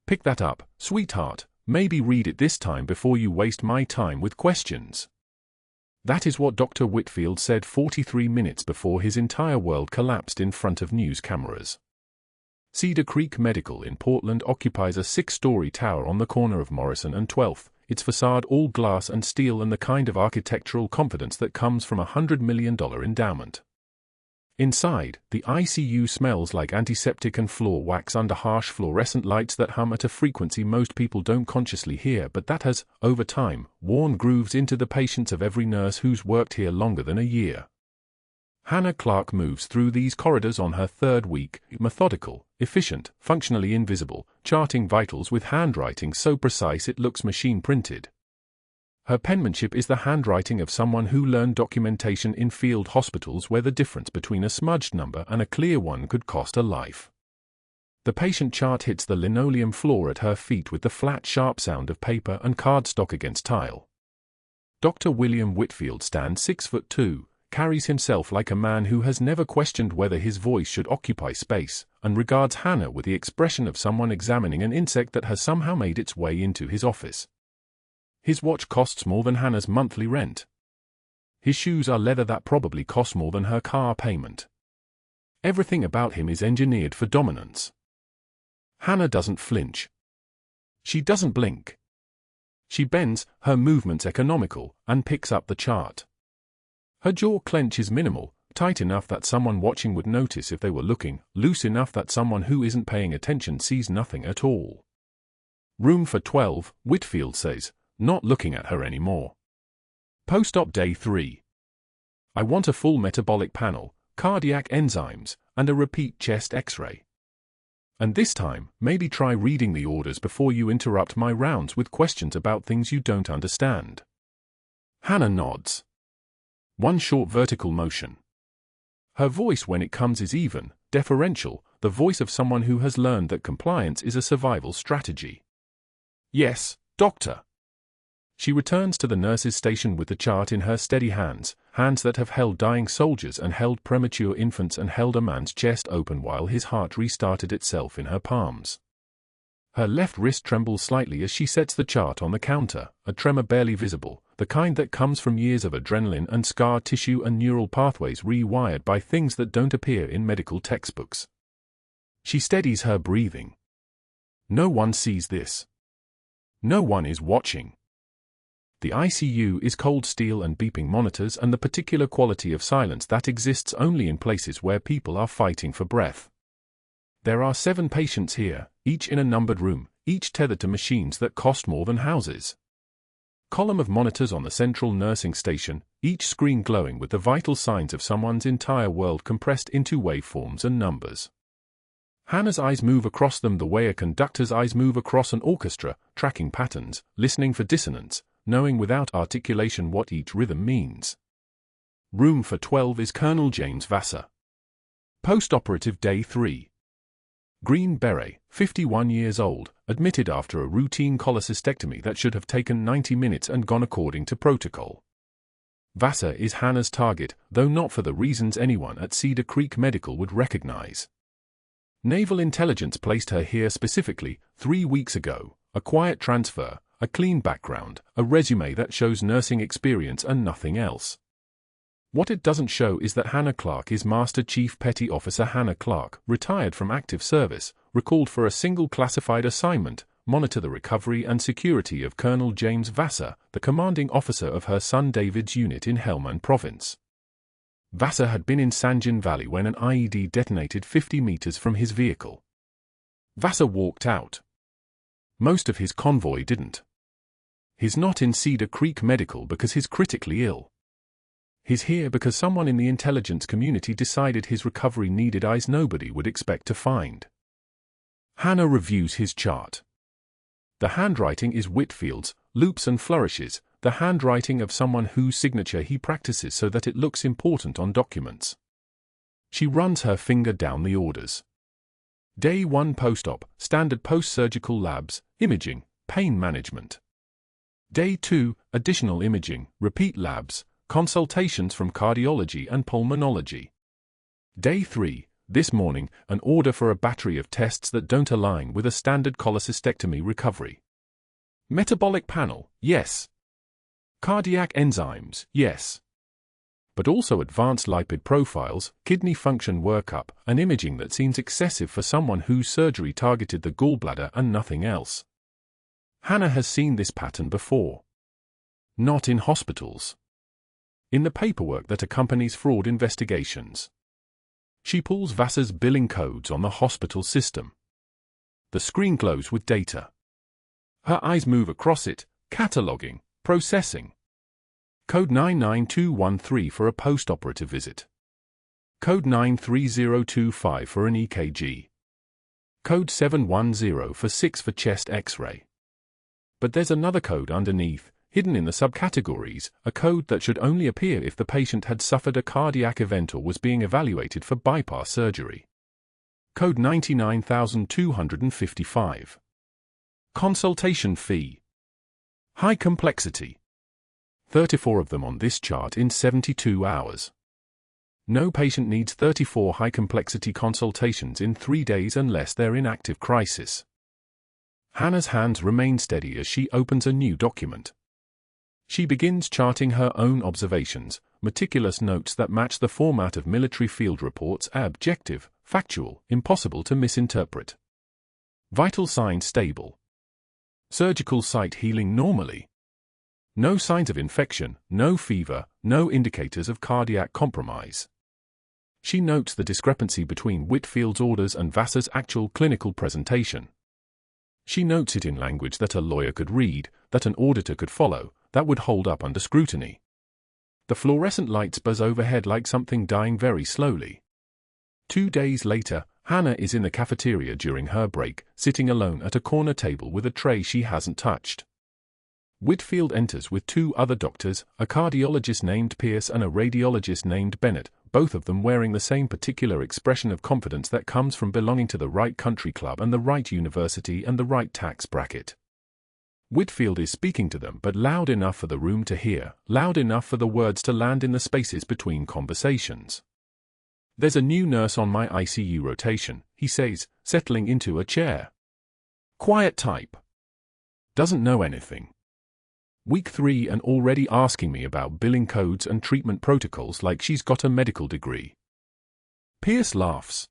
Pick that up, sweetheart. Maybe read it this time before you waste my time with questions. That is what Dr. Whitfield said 43 minutes before his entire world collapsed in front of news cameras. Cedar Creek Medical in Portland occupies a 6-story tower on the corner of Morrison and 12th, its facade all glass and steel and the kind of architectural confidence that comes from a $100 million endowment. Inside, the ICU smells like antiseptic and floor wax under harsh fluorescent lights that hum at a frequency most people don't consciously hear but that has, over time, worn grooves into the patience of every nurse who's worked here longer than a year. Hannah Clarke moves through these corridors on her 3rd week, methodical, efficient, functionally invisible, charting vitals with handwriting so precise it looks machine-printed. Her penmanship is the handwriting of someone who learned documentation in field hospitals where the difference between a smudged number and a clear one could cost a life. The patient chart hits the linoleum floor at her feet with the flat, sharp sound of paper and cardstock against tile. Dr. William Whitfield stands 6'2", carries himself like a man who has never questioned whether his voice should occupy space, and regards Hannah with the expression of someone examining an insect that has somehow made its way into his office. His watch costs more than Hannah's monthly rent. His shoes are leather that probably cost more than her car payment. Everything about him is engineered for dominance. Hannah doesn't flinch. She doesn't blink. She bends, her movements economical, and picks up the chart. Her jaw clench is minimal, tight enough that someone watching would notice if they were looking, loose enough that someone who isn't paying attention sees nothing at all. Room for 12, Whitfield says, not looking at her anymore. Post-op day 3. I want a full metabolic panel, cardiac enzymes, and a repeat chest X-ray. And this time, maybe try reading the orders before you interrupt my rounds with questions about things you don't understand. Hannah nods. One short vertical motion. Her voice when it comes is even, deferential, the voice of someone who has learned that compliance is a survival strategy. Yes, doctor. She returns to the nurse's station with the chart in her steady hands, hands that have held dying soldiers and held premature infants and held a man's chest open while his heart restarted itself in her palms. Her left wrist trembles slightly as she sets the chart on the counter, a tremor barely visible, the kind that comes from years of adrenaline and scar tissue and neural pathways rewired by things that don't appear in medical textbooks. She steadies her breathing. No one sees this. No one is watching. The ICU is cold steel and beeping monitors and the particular quality of silence that exists only in places where people are fighting for breath. There are 7 patients here, each in a numbered room, each tethered to machines that cost more than houses. Column of monitors on the central nursing station, each screen glowing with the vital signs of someone's entire world compressed into waveforms and numbers. Hannah's eyes move across them the way a conductor's eyes move across an orchestra, tracking patterns, listening for dissonance, knowing without articulation what each rhythm means. Room for 12 is Colonel James Vassar. Post-operative day 3. Green Beret, 51 years old, admitted after a routine cholecystectomy that should have taken 90 minutes and gone according to protocol. Vassar is Hannah's target, though not for the reasons anyone at Cedar Creek Medical would recognize. Naval Intelligence placed her here specifically 3 weeks ago, a quiet transfer, a clean background, a resume that shows nursing experience and nothing else. What it doesn't show is that Hannah Clarke is Master Chief Petty Officer Hannah Clarke, retired from active service, recalled for a single classified assignment, monitor the recovery and security of Colonel James Vassar, the commanding officer of her son David's unit in Helmand province. Vassar had been in Sanjin Valley when an IED detonated 50 meters from his vehicle. Vassar walked out. Most of his convoy didn't. He's not in Cedar Creek Medical because he's critically ill. He's here because someone in the intelligence community decided his recovery needed eyes nobody would expect to find. Hannah reviews his chart. The handwriting is Whitfield's, loops and flourishes, the handwriting of someone whose signature he practices so that it looks important on documents. She runs her finger down the orders. Day 1 post-op, standard post-surgical labs, imaging, pain management. Day 2, additional imaging, repeat labs, consultations from cardiology and pulmonology. Day 3, this morning, an order for a battery of tests that don't align with a standard cholecystectomy recovery. Metabolic panel, yes. Cardiac enzymes, yes. But also advanced lipid profiles, kidney function workup, and imaging that seems excessive for someone whose surgery targeted the gallbladder and nothing else. Hannah has seen this pattern before. Not in hospitals. In the paperwork that accompanies fraud investigations. She pulls Vassar's billing codes on the hospital system. The screen glows with data. Her eyes move across it, cataloging, processing. Code 99213 for a post-operative visit. Code 93025 for an EKG. Code 710 for 6 for chest X-ray. But there's another code underneath, hidden in the subcategories, a code that should only appear if the patient had suffered a cardiac event or was being evaluated for bypass surgery. Code 99255. Consultation fee. High complexity. 34 of them on this chart in 72 hours. No patient needs 34 high-complexity consultations in 3 days unless they're in active crisis. Hannah's hands remain steady as she opens a new document. She begins charting her own observations, meticulous notes that match the format of military field reports: objective, factual, impossible to misinterpret. Vital signs stable. Surgical site healing normally. No signs of infection, no fever, no indicators of cardiac compromise. She notes the discrepancy between Whitfield's orders and Vassar's actual clinical presentation. She notes it in language that a lawyer could read, that an auditor could follow, that would hold up under scrutiny. The fluorescent lights buzz overhead like something dying very slowly. 2 days later, Hannah is in the cafeteria during her break, sitting alone at a corner table with a tray she hasn't touched. Whitfield enters with 2 other doctors, a cardiologist named Pierce and a radiologist named Bennett, both of them wearing the same particular expression of confidence that comes from belonging to the right country club and the right university and the right tax bracket. Whitfield is speaking to them, but loud enough for the room to hear, loud enough for the words to land in the spaces between conversations. "There's a new nurse on my ICU rotation," he says, settling into a chair. Quiet type. Doesn't know anything. Week 3 and already asking me about billing codes and treatment protocols like she's got a medical degree. Pierce laughs.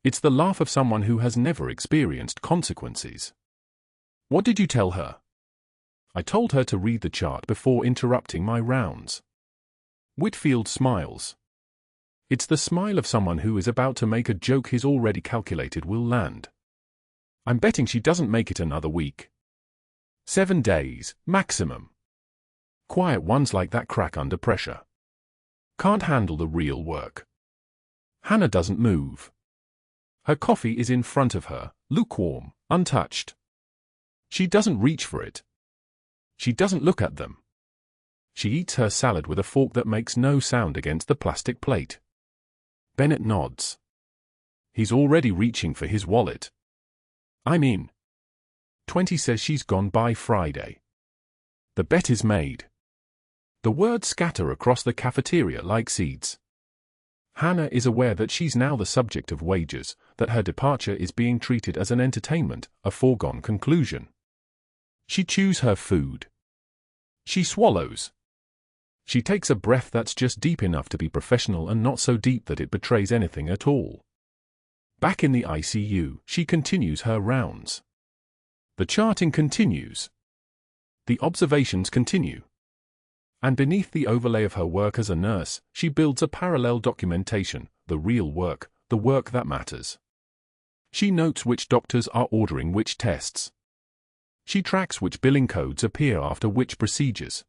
It's the laugh of someone who has never experienced consequences. "What did you tell her?" "I told her to read the chart before interrupting my rounds." Whitfield smiles. It's the smile of someone who is about to make a joke he's already calculated will land. "I'm betting she doesn't make it another week. 7 days, maximum." Quiet ones like that crack under pressure. Can't handle the real work. Hannah doesn't move. Her coffee is in front of her, lukewarm, untouched. She doesn't reach for it. She doesn't look at them. She eats her salad with a fork that makes no sound against the plastic plate. Bennett nods. He's already reaching for his wallet. "I'm in." 20 says she's gone by Friday. The bet is made. The words scatter across the cafeteria like seeds. Hannah is aware that she's now the subject of wagers, that her departure is being treated as an entertainment, a foregone conclusion. She chews her food. She swallows. She takes a breath that's just deep enough to be professional and not so deep that it betrays anything at all. Back in the ICU, she continues her rounds. The charting continues. The observations continue. And beneath the overlay of her work as a nurse, she builds a parallel documentation, the real work, the work that matters. She notes which doctors are ordering which tests. She tracks which billing codes appear after which procedures.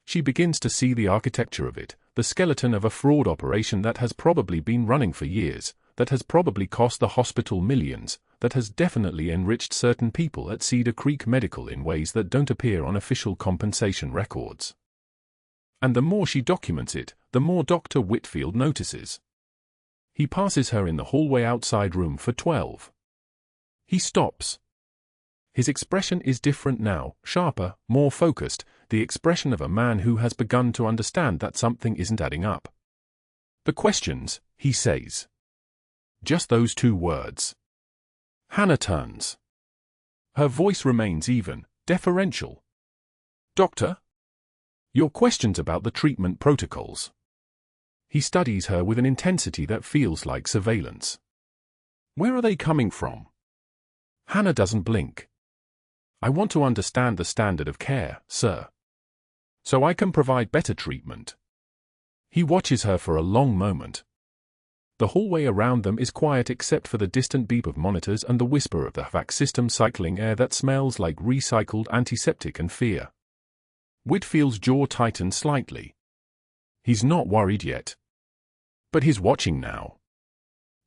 She begins to see the architecture of it, the skeleton of a fraud operation that has probably been running for years, that has probably cost the hospital millions, that has definitely enriched certain people at Cedar Creek Medical in ways that don't appear on official compensation records. And the more she documents it, the more Dr. Whitfield notices. He passes her in the hallway outside room for 12. He stops. His expression is different now, sharper, more focused, the expression of a man who has begun to understand that something isn't adding up. "The questions," he says. Just those two words. Hannah turns. Her voice remains even, deferential. Doctor? Your questions about the treatment protocols. He studies her with an intensity that feels like surveillance. Where are they coming from? Hannah doesn't blink. I want to understand the standard of care, sir. So I can provide better treatment. He watches her for a long moment. The hallway around them is quiet except for the distant beep of monitors and the whisper of the HVAC system cycling air that smells like recycled antiseptic and fear. Whitfield's jaw tightens slightly. He's not worried yet. But he's watching now.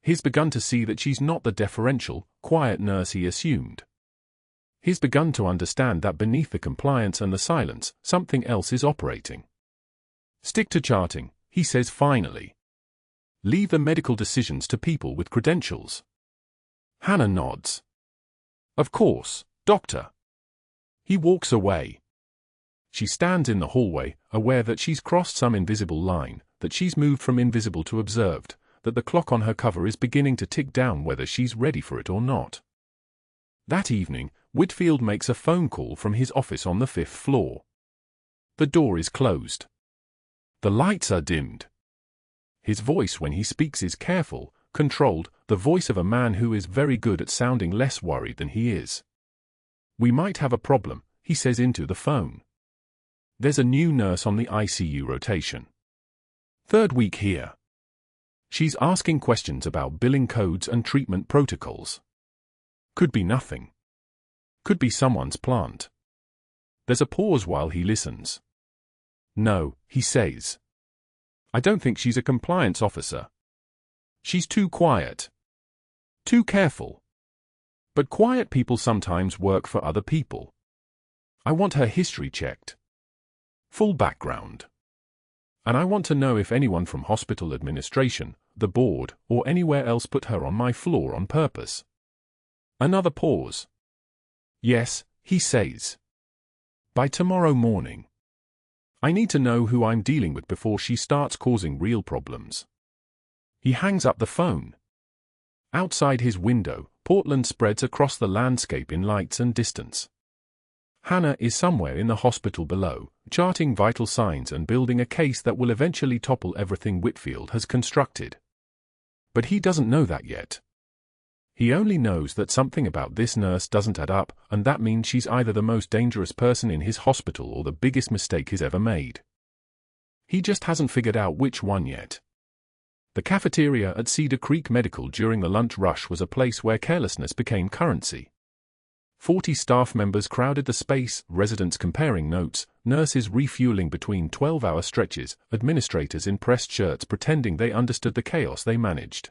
He's begun to see that she's not the deferential, quiet nurse he assumed. He's begun to understand that beneath the compliance and the silence, something else is operating. Stick to charting, he says finally. Leave the medical decisions to people with credentials. Hannah nods. Of course, doctor. He walks away. She stands in the hallway, aware that she's crossed some invisible line, that she's moved from invisible to observed, that the clock on her cover is beginning to tick down whether she's ready for it or not. That evening, Whitfield makes a phone call from his office on the 5th floor. The door is closed. The lights are dimmed. His voice when he speaks is careful, controlled, the voice of a man who is very good at sounding less worried than he is. We might have a problem, he says into the phone. There's a new nurse on the ICU rotation. 3rd week here. She's asking questions about billing codes and treatment protocols. Could be nothing. Could be someone's plant. There's a pause while he listens. No, he says. I don't think she's a compliance officer. She's too quiet. Too careful. But quiet people sometimes work for other people. I want her history checked. Full background. And I want to know if anyone from hospital administration, the board, or anywhere else put her on my floor on purpose. Another pause. Yes, he says. By tomorrow morning. I need to know who I'm dealing with before she starts causing real problems. He hangs up the phone. Outside his window, Portland spreads across the landscape in lights and distance. Hannah is somewhere in the hospital below, charting vital signs and building a case that will eventually topple everything Whitfield has constructed. But he doesn't know that yet. He only knows that something about this nurse doesn't add up, and that means she's either the most dangerous person in his hospital or the biggest mistake he's ever made. He just hasn't figured out which one yet. The cafeteria at Cedar Creek Medical during the lunch rush was a place where carelessness became currency. 40 staff members crowded the space, residents comparing notes, nurses refueling between 12-hour stretches, administrators in pressed shirts pretending they understood the chaos they managed.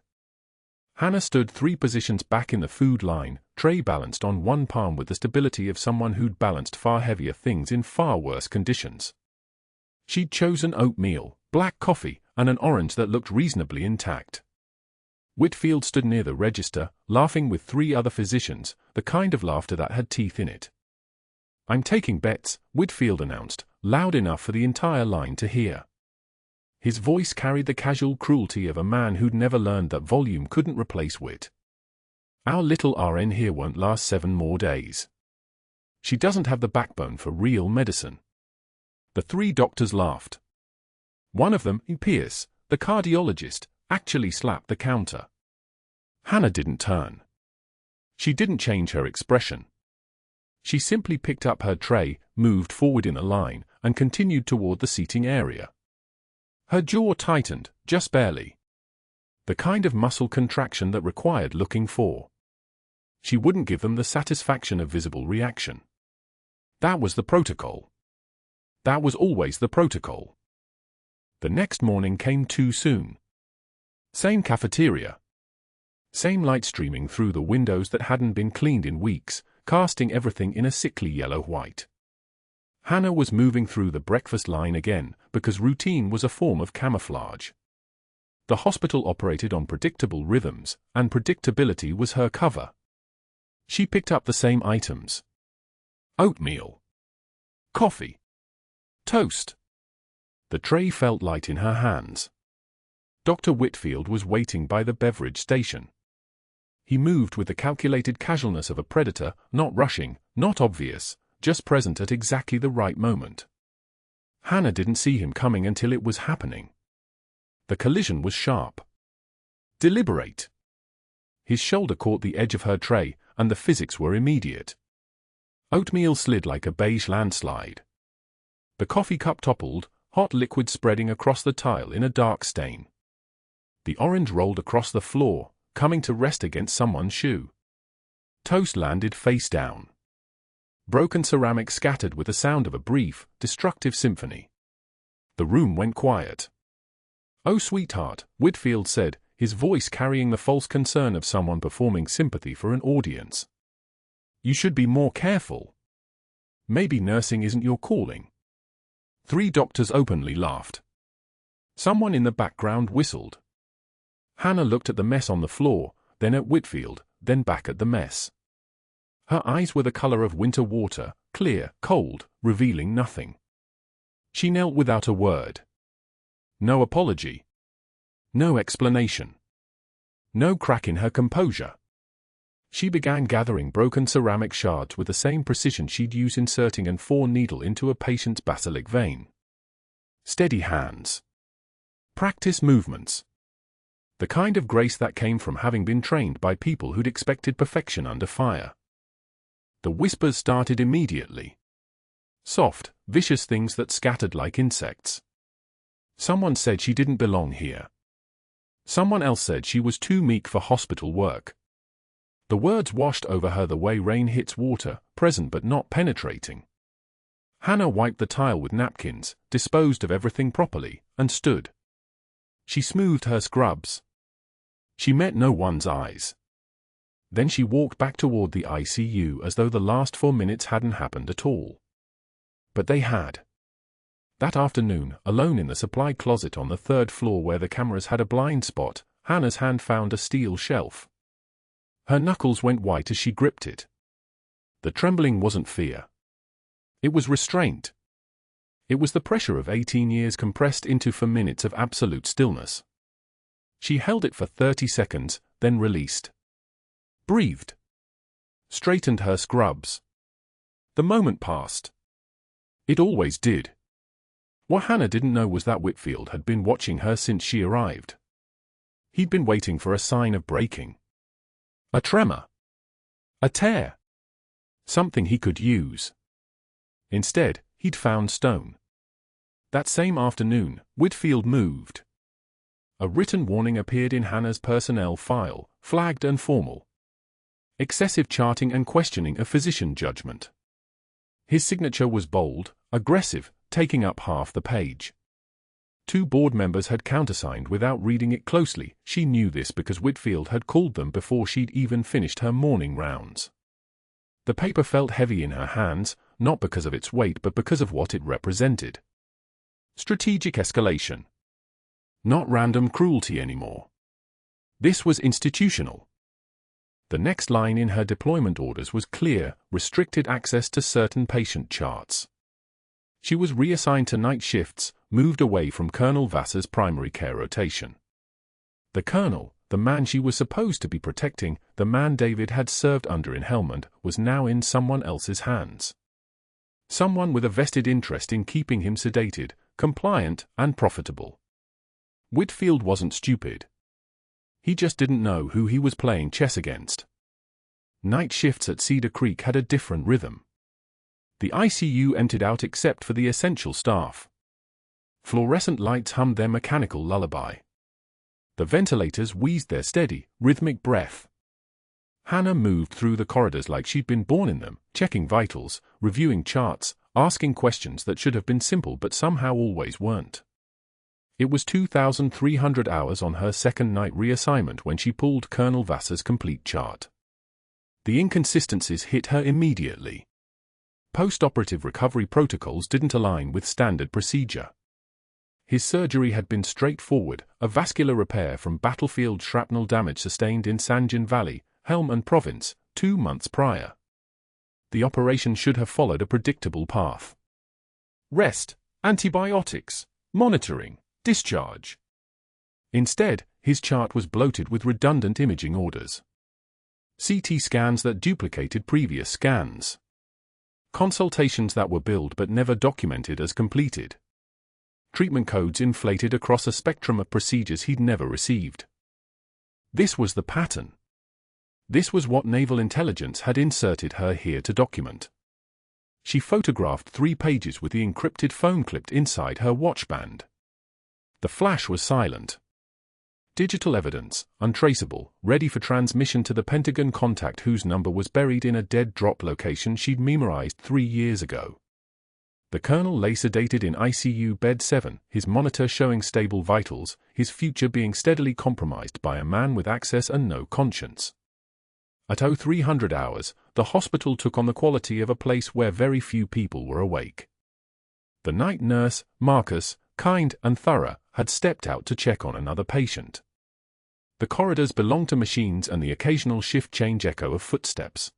Hannah stood 3 positions back in the food line, tray balanced on one palm with the stability of someone who'd balanced far heavier things in far worse conditions. She'd chosen oatmeal, black coffee, and an orange that looked reasonably intact. Whitfield stood near the register, laughing with 3 other physicians, the kind of laughter that had teeth in it. I'm taking bets, Whitfield announced, loud enough for the entire line to hear. His voice carried the casual cruelty of a man who'd never learned that volume couldn't replace wit. Our little RN here won't last 7 more days. She doesn't have the backbone for real medicine. The 3 doctors laughed. One of them, Pierce, the cardiologist, actually slapped the counter. Hannah didn't turn. She didn't change her expression. She simply picked up her tray, moved forward in a line, and continued toward the seating area. Her jaw tightened, just barely. The kind of muscle contraction that required looking for. She wouldn't give them the satisfaction of visible reaction. That was the protocol. That was always the protocol. The next morning came too soon. Same cafeteria. Same light streaming through the windows that hadn't been cleaned in weeks, casting everything in a sickly yellow-white. Hannah was moving through the breakfast line again, because routine was a form of camouflage. The hospital operated on predictable rhythms, and predictability was her cover. She picked up the same items. Oatmeal. Coffee. Toast. The tray felt light in her hands. Dr. Whitfield was waiting by the beverage station. He moved with the calculated casualness of a predator, not rushing, not obvious, just present at exactly the right moment. Hannah didn't see him coming until it was happening. The collision was sharp, deliberate. His shoulder caught the edge of her tray, and the physics were immediate. Oatmeal slid like a beige landslide. The coffee cup toppled, hot liquid spreading across the tile in a dark stain. The orange rolled across the floor, coming to rest against someone's shoe. Toast landed face down. Broken ceramic scattered with the sound of a brief, destructive symphony. The room went quiet. "Oh, sweetheart," Whitfield said, his voice carrying the false concern of someone performing sympathy for an audience. "You should be more careful. Maybe nursing isn't your calling." 3 doctors openly laughed. Someone in the background whistled. Hannah looked at the mess on the floor, then at Whitfield, then back at the mess. Her eyes were the color of winter water, clear, cold, revealing nothing. She knelt without a word. No apology. No explanation. No crack in her composure. She began gathering broken ceramic shards with the same precision she'd use inserting an 4-needle into a patient's basilic vein. Steady hands. Practice movements. The kind of grace that came from having been trained by people who'd expected perfection under fire. The whispers started immediately. Soft, vicious things that scattered like insects. Someone said she didn't belong here. Someone else said she was too meek for hospital work. The words washed over her the way rain hits water, present but not penetrating. Hannah wiped the tile with napkins, disposed of everything properly, and stood. She smoothed her scrubs. She met no one's eyes. Then she walked back toward the ICU as though the last 4 minutes hadn't happened at all. But they had. That afternoon, alone in the supply closet on the 3rd floor where the cameras had a blind spot, Hannah's hand found a steel shelf. Her knuckles went white as she gripped it. The trembling wasn't fear. It was restraint. It was the pressure of 18 years compressed into 4 minutes of absolute stillness. She held it for 30 seconds, then released. Breathed. Straightened her scrubs. The moment passed. It always did. What Hannah didn't know was that Whitfield had been watching her since she arrived. He'd been waiting for a sign of breaking. A tremor. A tear. Something he could use. Instead, he'd found stone. That same afternoon, Whitfield moved. A written warning appeared in Hannah's personnel file, flagged and formal. Excessive charting and questioning of physician judgment. His signature was bold, aggressive, taking up half the page. 2 board members had countersigned without reading it closely. She knew this because Whitfield had called them before she'd even finished her morning rounds. The paper felt heavy in her hands, not because of its weight but because of what it represented. Strategic escalation. Not random cruelty anymore. This was institutional. The next line in her deployment orders was clear: restricted access to certain patient charts. She was reassigned to night shifts, moved away from Colonel Vassar's primary care rotation. The colonel, the man she was supposed to be protecting, the man David had served under in Helmand, was now in someone else's hands. Someone with a vested interest in keeping him sedated, compliant, and profitable. Whitfield wasn't stupid. He just didn't know who he was playing chess against. Night shifts at Cedar Creek had a different rhythm. The ICU emptied out except for the essential staff. Fluorescent lights hummed their mechanical lullaby. The ventilators wheezed their steady, rhythmic breath. Hannah moved through the corridors like she'd been born in them, checking vitals, reviewing charts, asking questions that should have been simple but somehow always weren't. It was 2,300 hours on her second night reassignment when she pulled Colonel Vassar's complete chart. The inconsistencies hit her immediately. Post-operative recovery protocols didn't align with standard procedure. His surgery had been straightforward, a vascular repair from battlefield shrapnel damage sustained in Sanjin Valley, Helmand Province, 2 months prior. The operation should have followed a predictable path. Rest, antibiotics, monitoring, discharge. Instead, his chart was bloated with redundant imaging orders. CT scans that duplicated previous scans. Consultations that were billed but never documented as completed. Treatment codes inflated across a spectrum of procedures he'd never received. This was the pattern. This was what naval intelligence had inserted her here to document. She photographed 3 pages with the encrypted phone clipped inside her watchband. The flash was silent. Digital evidence, untraceable, ready for transmission to the Pentagon contact whose number was buried in a dead drop location she'd memorized 3 years ago. The colonel lay sedated in ICU bed 7, his monitor showing stable vitals, his future being steadily compromised by a man with access and no conscience. At 0300 hours, the hospital took on the quality of a place where very few people were awake. The night nurse, Marcus, kind and thorough, had stepped out to check on another patient. The corridors belonged to machines and the occasional shift change echo of footsteps.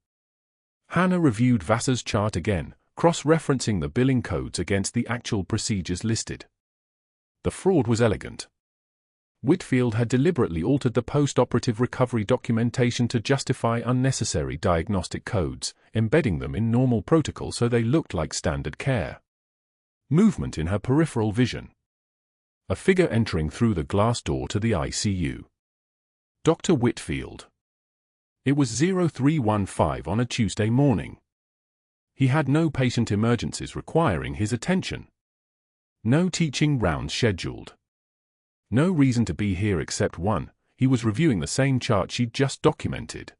Hannah reviewed Vassar's chart again, cross-referencing the billing codes against the actual procedures listed. The fraud was elegant. Whitfield had deliberately altered the post-operative recovery documentation to justify unnecessary diagnostic codes, embedding them in normal protocol so they looked like standard care. Movement in her peripheral vision. A figure entering through the glass door to the ICU. Dr. Whitfield. It was 0315 on a Tuesday morning. He had no patient emergencies requiring his attention. No teaching rounds scheduled. No reason to be here except one, he was reviewing the same chart she'd just documented.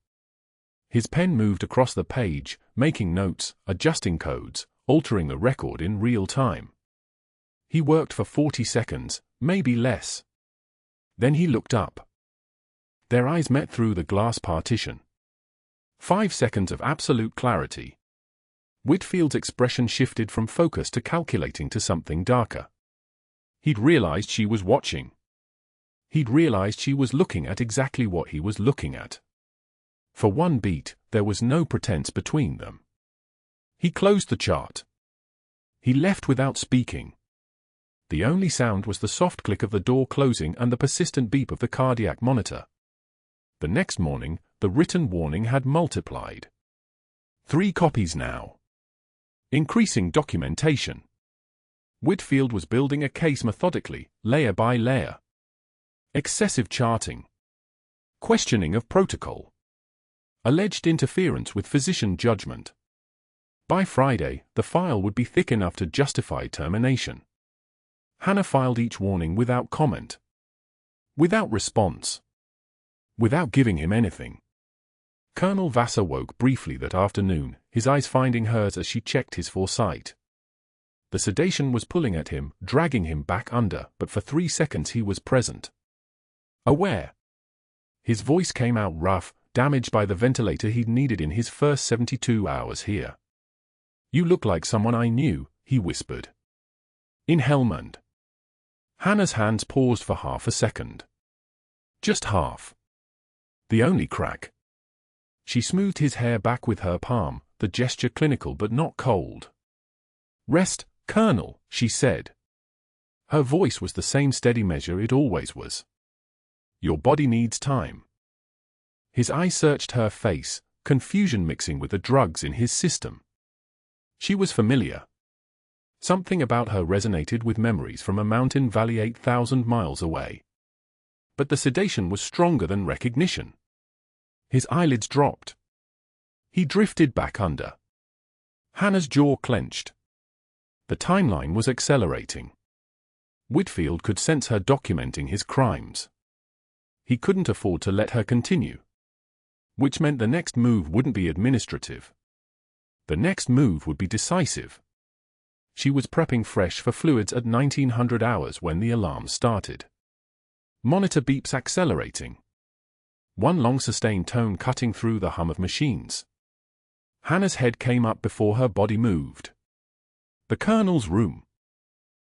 His pen moved across the page, making notes, adjusting codes, altering the record in real time. He worked for 40 seconds, maybe less. Then he looked up. Their eyes met through the glass partition. 5 seconds of absolute clarity. Whitfield's expression shifted from focus to calculating to something darker. He'd realized she was watching. He'd realized she was looking at exactly what he was looking at. For one beat, there was no pretense between them. He closed the chart. He left without speaking. The only sound was the soft click of the door closing and the persistent beep of the cardiac monitor. The next morning, the written warning had multiplied. 3 copies now. Increasing documentation. Whitfield was building a case methodically, layer by layer. Excessive charting. Questioning of protocol. Alleged interference with physician judgment. By Friday, the file would be thick enough to justify termination. Hannah filed each warning without comment. Without response. Without giving him anything. Colonel Vassar woke briefly that afternoon, his eyes finding hers as she checked his foresight. The sedation was pulling at him, dragging him back under, but for 3 seconds he was present. Aware. His voice came out rough, damaged by the ventilator he'd needed in his first 72 hours here. You look like someone I knew, he whispered. In Helmand. Hannah's hands paused for half a second. Just half. The only crack. She smoothed his hair back with her palm, the gesture clinical but not cold. Rest, Colonel, she said. Her voice was the same steady measure it always was. Your body needs time. His eye searched her face, confusion mixing with the drugs in his system. She was familiar. Something about her resonated with memories from a mountain valley 8,000 miles away. But the sedation was stronger than recognition. His eyelids dropped. He drifted back under. Hannah's jaw clenched. The timeline was accelerating. Whitfield could sense her documenting his crimes. He couldn't afford to let her continue. Which meant the next move wouldn't be administrative. The next move would be decisive. She was prepping fresh for fluids at 1900 hours when the alarm started. Monitor beeps accelerating. One long sustained tone cutting through the hum of machines. Hannah's head came up before her body moved. The Colonel's room.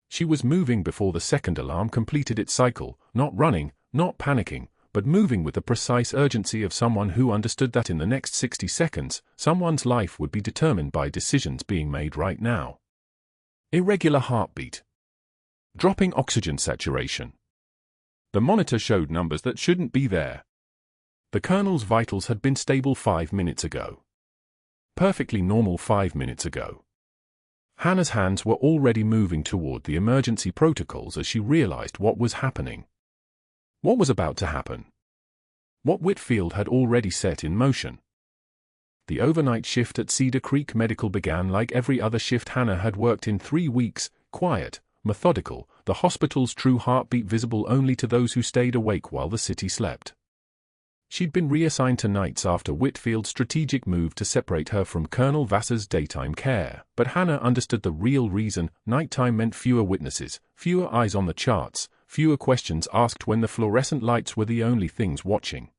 She was moving before the second alarm completed its cycle, not running, not panicking, but moving with the precise urgency of someone who understood that in the next 60 seconds, someone's life would be determined by decisions being made right now. Irregular heartbeat. Dropping oxygen saturation. The monitor showed numbers that shouldn't be there. The colonel's vitals had been stable 5 minutes ago. Perfectly normal 5 minutes ago. Hannah's hands were already moving toward the emergency protocols as she realized what was happening. What was about to happen? What Whitfield had already set in motion. The overnight shift at Cedar Creek Medical began like every other shift Hannah had worked in 3 weeks, quiet, methodical, the hospital's true heartbeat visible only to those who stayed awake while the city slept. She'd been reassigned to nights after Whitfield's strategic move to separate her from Colonel Vassar's daytime care, but Hannah understood the real reason. Nighttime meant fewer witnesses, fewer eyes on the charts, fewer questions asked when the fluorescent lights were the only things watching.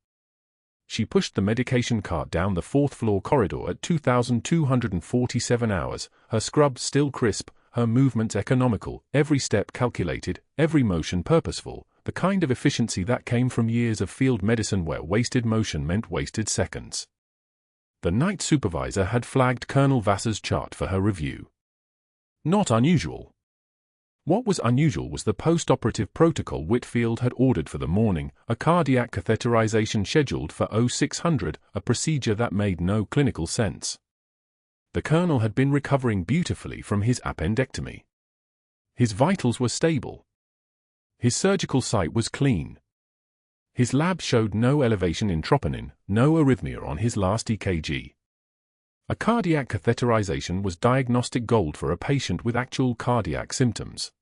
She pushed the medication cart down the 4th-floor corridor at 2,247 hours, her scrub still crisp, her movements economical, every step calculated, every motion purposeful, the kind of efficiency that came from years of field medicine where wasted motion meant wasted seconds. The night supervisor had flagged Colonel Vassar's chart for her review. Not unusual. What was unusual was the post-operative protocol Whitfield had ordered for the morning, a cardiac catheterization scheduled for 0600, a procedure that made no clinical sense. The colonel had been recovering beautifully from his appendectomy. His vitals were stable. His surgical site was clean. His lab showed no elevation in troponin, no arrhythmia on his last EKG. A cardiac catheterization was diagnostic gold for a patient with actual cardiac symptoms.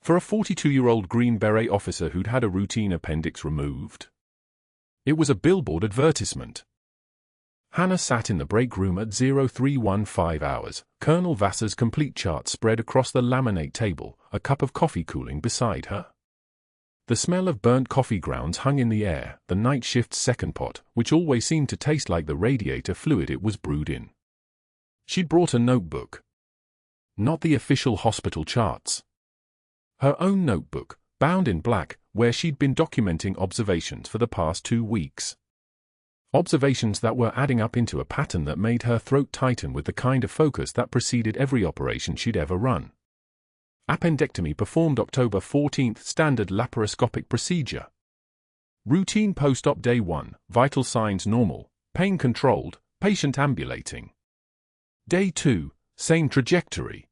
For a 42-year-old Green Beret officer who'd had a routine appendix removed. It was a billboard advertisement. Hannah sat in the break room at 0315 hours, Colonel Vassar's complete chart spread across the laminate table, a cup of coffee cooling beside her. The smell of burnt coffee grounds hung in the air, the night shift's second pot, which always seemed to taste like the radiator fluid it was brewed in. She'd brought a notebook. Not the official hospital charts. Her own notebook, bound in black, where she'd been documenting observations for the past 2 weeks. Observations that were adding up into a pattern that made her throat tighten with the kind of focus that preceded every operation she'd ever run. Appendectomy performed October 14th, standard laparoscopic procedure. Routine post-op day 1, vital signs normal, pain controlled, patient ambulating. Day 2, same trajectory.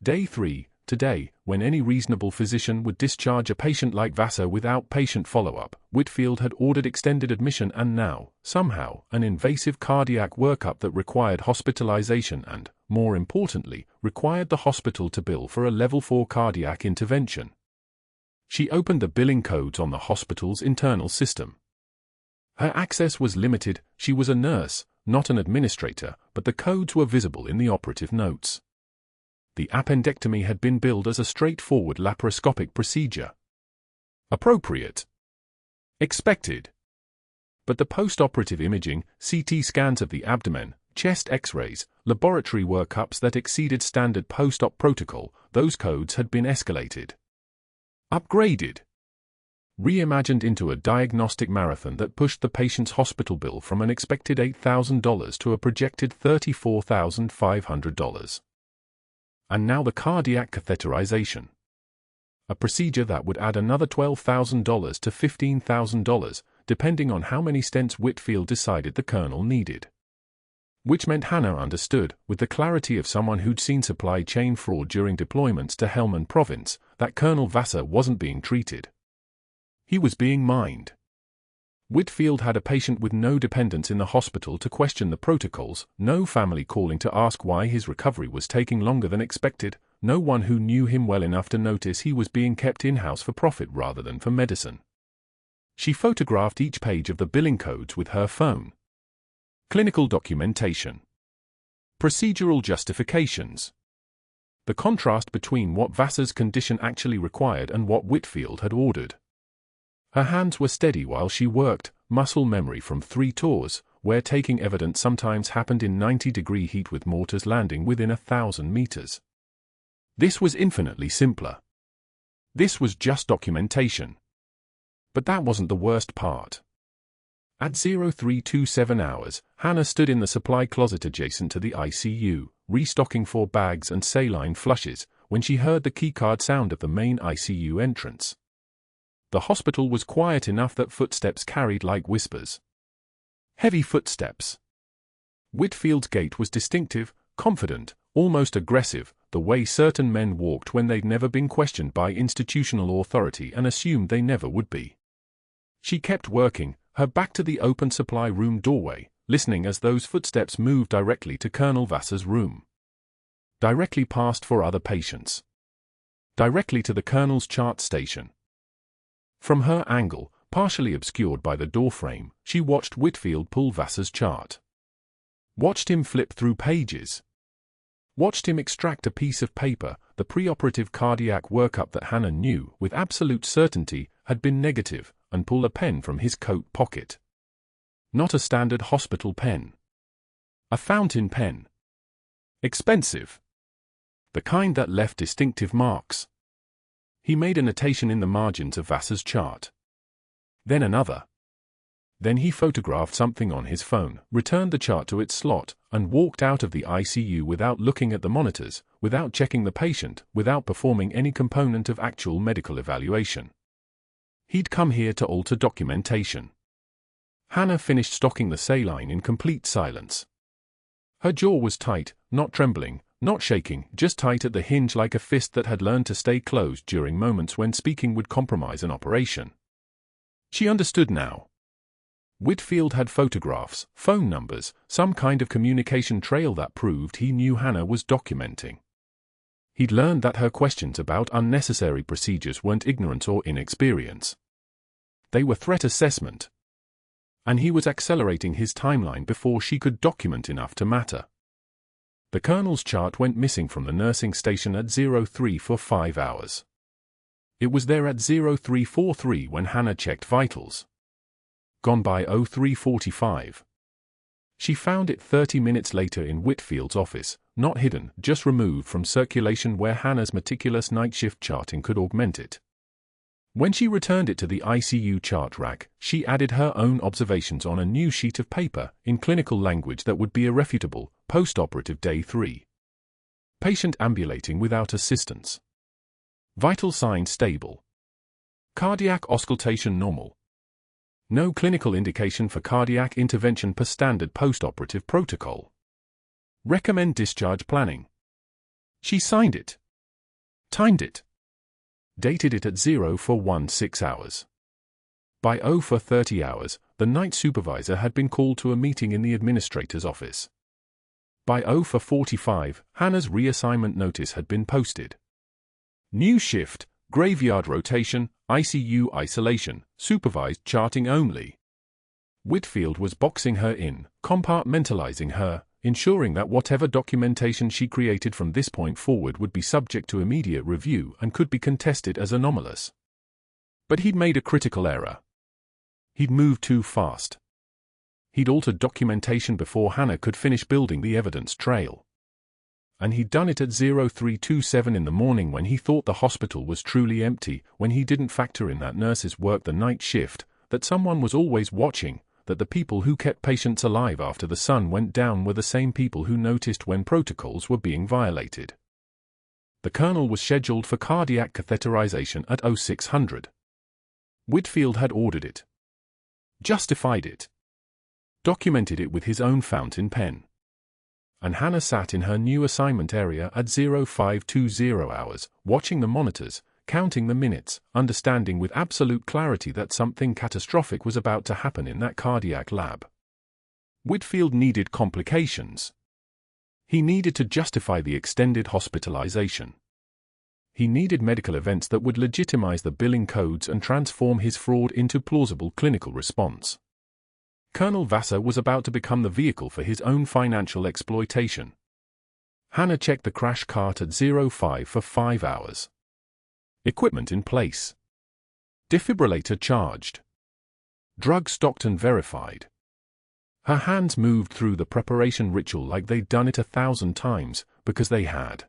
Day 3, today, when any reasonable physician would discharge a patient like Vassar without patient follow-up, Whitfield had ordered extended admission and now, somehow, an invasive cardiac workup that required hospitalization and, more importantly, required the hospital to bill for a level 4 cardiac intervention. She opened the billing codes on the hospital's internal system. Her access was limited. She was a nurse, not an administrator, but the codes were visible in the operative notes. The appendectomy had been billed as a straightforward laparoscopic procedure. Appropriate. Expected. But the post-operative imaging, CT scans of the abdomen, chest X-rays, laboratory workups that exceeded standard post-op protocol, those codes had been escalated. Upgraded. Reimagined into a diagnostic marathon that pushed the patient's hospital bill from an expected $8,000 to a projected $34,500. And now the cardiac catheterization. A procedure that would add another $12,000 to $15,000, depending on how many stents Whitfield decided the colonel needed. Which meant Hannah understood, with the clarity of someone who'd seen supply chain fraud during deployments to Helmand province, that Colonel Vassar wasn't being treated. He was being mined. Whitfield had a patient with no dependents in the hospital to question the protocols, no family calling to ask why his recovery was taking longer than expected, no one who knew him well enough to notice he was being kept in-house for profit rather than for medicine. She photographed each page of the billing codes with her phone. Clinical documentation. Procedural justifications. The contrast between what Vassar's condition actually required and what Whitfield had ordered. Her hands were steady while she worked, muscle memory from 3 tours, where taking evidence sometimes happened in 90-degree heat with mortars landing within 1,000 meters. This was infinitely simpler. This was just documentation. But that wasn't the worst part. At 0327 hours, Hannah stood in the supply closet adjacent to the ICU, restocking 4 bags and saline flushes, when she heard the keycard sound of the main ICU entrance. the hospital was quiet enough that footsteps carried like whispers. Heavy footsteps. Whitfield's gait was distinctive, confident, almost aggressive, the way certain men walked when they'd never been questioned by institutional authority and assumed they never would be. She kept working, her back to the open supply room doorway, listening as those footsteps moved directly to Colonel Vassar's room. Directly past for other patients. Directly to the Colonel's chart station. From her angle, partially obscured by the doorframe, she watched Whitfield pull Vassar's chart. Watched him flip through pages. Watched him extract a piece of paper, the preoperative cardiac workup that Hannah knew with absolute certainty had been negative, and pull a pen from his coat pocket. Not a standard hospital pen. A fountain pen. Expensive. The kind that left distinctive marks. He made a notation in the margins of Vassar's chart. Then another. Then he photographed something on his phone, returned the chart to its slot, and walked out of the ICU without looking at the monitors, without checking the patient, without performing any component of actual medical evaluation. He'd come here to alter documentation. Hannah finished stocking the saline in complete silence. Her jaw was tight, not trembling, not shaking, just tight at the hinge like a fist that had learned to stay closed during moments when speaking would compromise an operation. She understood now. Whitfield had photographs, phone numbers, some kind of communication trail that proved he knew Hannah was documenting. He'd learned that her questions about unnecessary procedures weren't ignorance or inexperience. They were threat assessment. And he was accelerating his timeline before she could document enough to matter. The Colonel's chart went missing from the nursing station at 03 for 5 hours. It was there at 0343 when Hannah checked vitals. Gone by 0345. She found it 30 minutes later in Whitfield's office, not hidden, just removed from circulation where Hannah's meticulous night shift charting could augment it. When she returned it to the ICU chart rack, she added her own observations on a new sheet of paper, in clinical language that would be irrefutable, post-operative day 3. Patient ambulating without assistance. Vital signs stable. Cardiac auscultation normal. No clinical indication for cardiac intervention per standard post-operative protocol. Recommend discharge planning. She signed it. Timed it. Dated it at 0 for 16 hours. By 0 for 30 hours, the night supervisor had been called to a meeting in the administrator's office. By 0 for 45, Hannah's reassignment notice had been posted. New shift, graveyard rotation, ICU isolation, supervised charting only. Whitfield was boxing her in, compartmentalizing her, ensuring that whatever documentation she created from this point forward would be subject to immediate review and could be contested as anomalous. But he'd made a critical error. He'd moved too fast. He'd altered documentation before Hannah could finish building the evidence trail. And he'd done it at 0327 in the morning when he thought the hospital was truly empty, when he didn't factor in that nurses worked the night shift, that someone was always watching, that the people who kept patients alive after the sun went down were the same people who noticed when protocols were being violated. The Colonel was scheduled for cardiac catheterization at 0600. Whitfield had ordered it. Justified it. Documented it with his own fountain pen. And Hannah sat in her new assignment area at 0520 hours, watching the monitors, counting the minutes, understanding with absolute clarity that something catastrophic was about to happen in that cardiac lab. Whitfield needed complications. He needed to justify the extended hospitalization. He needed medical events that would legitimize the billing codes and transform his fraud into plausible clinical response. Colonel Vassar was about to become the vehicle for his own financial exploitation. Hannah checked the crash cart at 05 for 5 hours. Equipment in place. Defibrillator charged. Drug stocked and verified. Her hands moved through the preparation ritual like they'd done it 1,000 times, because they had.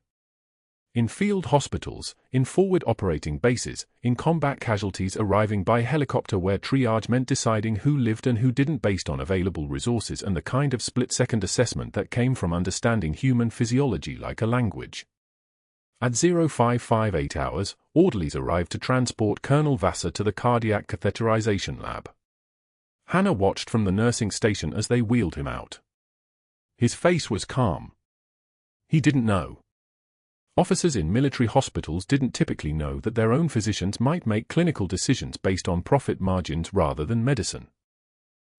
In field hospitals, in forward operating bases, in combat casualties arriving by helicopter where triage meant deciding who lived and who didn't based on available resources and the kind of split-second assessment that came from understanding human physiology like a language. At 0558 hours, orderlies arrived to transport Colonel Vassar to the cardiac catheterization lab. Hannah watched from the nursing station as they wheeled him out. His face was calm. He didn't know. Officers in military hospitals didn't typically know that their own physicians might make clinical decisions based on profit margins rather than medicine.